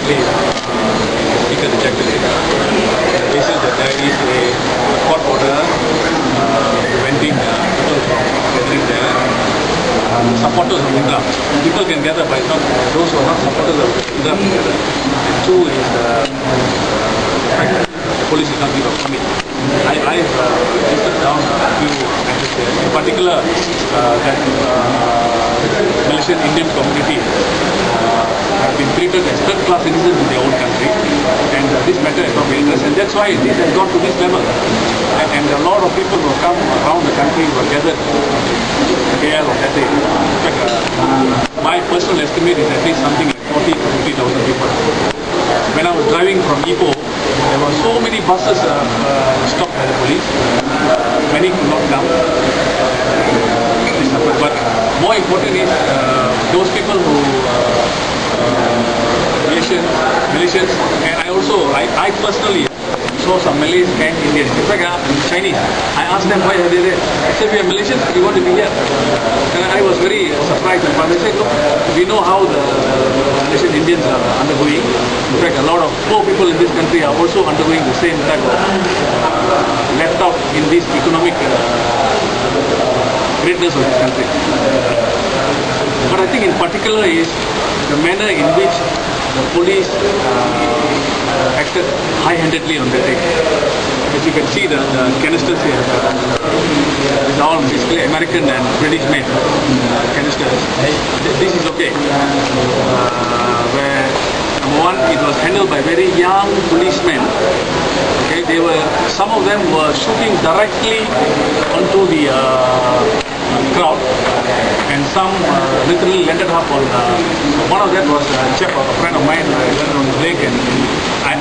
ultimately the speaker rejected it. The basis that there is a court order preventing people from gathering there. Supporters of Hindraf. People can gather, but not those who are not supporters of Hindraf can gather. And two is the fact that the police did not give a permit. I've listed down a few matters there. In particular, that Malaysian Indian community have been treated as third-class citizens in their own country, and this matter has not been addressed, and that's why this has gone to this level. And a lot of people who come around the country were gathered in KL on that day. In fact, my personal estimate is at least something like 40,000 to 50,000 people. When I was driving from Ipoh, there were so many buses stopped by the police. Many could not come. But more important is those people who Malaysians, and I personally saw some Malays and Indians. In fact, Chinese. I asked them why are they there. I said, we are Malaysians, we want to be here. And I was very surprised. And they said, look, we know how the Malaysian Indians are undergoing. In fact, a lot of poor people in this country are also undergoing the same type of left out in this economic greatness of this country. But I think in particular is the manner in which the police acted high-handedly on that day. As you can see, the canisters here, these are all basically American and British made canisters. This is okay. Where number one, it was handled by very young policemen. Okay, some of them were shooting directly onto the crowd, and some literally landed up on. One of them was a chap, a friend of mine, landed on his leg, and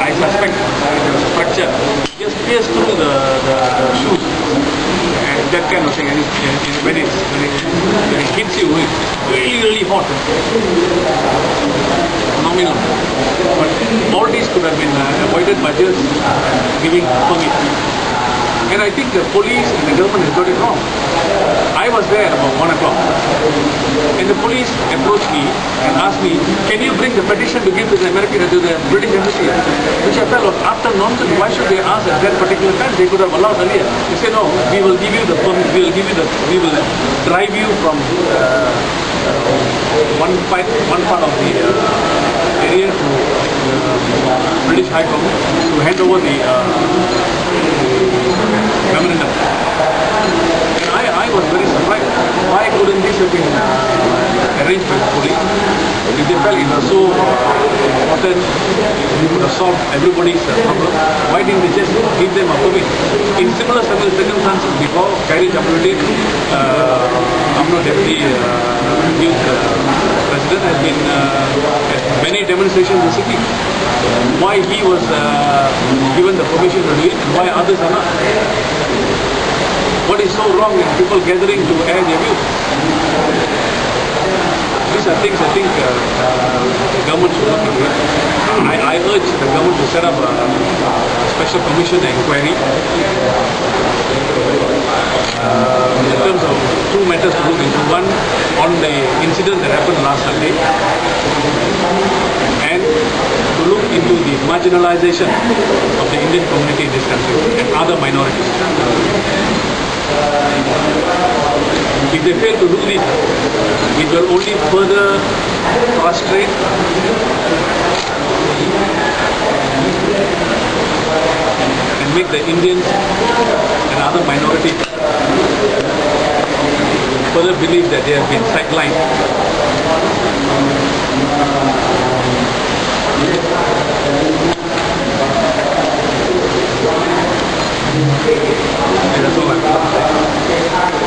I suspect it was a fracture. Just pierced through the shoes, and that kind of thing. And when it hits you, it's really hot. Phenomenal. But all these could have been avoided by just giving permit. And I think the police and the government has got it wrong. I was there about 1 o'clock, and the police approached me and asked me, can you bring the petition to give to the British embassy? Which I felt was utter nonsense. Why should they ask at that particular time? They could have allowed earlier. They said, no, we will give you the permit, we will drive you from one part of the area to British High Command to hand over the memorandum. And I was very surprised. Why couldn't this have been arranged by the police? If they felt it was so important, we would have solved everybody's problem. Why didn't they just give them a permit? In similar circumstances before, Khairi Jamruddin, UMNO Deputy Youth President, has been at many demonstrations in the city. Why he was given the permission to do it and why others are not? What is so wrong with people gathering to air their views? These are things I think the government should look into it. I urge the government to set up a special commission inquiry in terms of two matters to look into. One, on the incident that happened last Sunday, and to look into the marginalization of the Indian community in this country and other minorities. If they fail to do this, it will only further frustrate and make the Indians and other minorities further believe that they have been sidelined.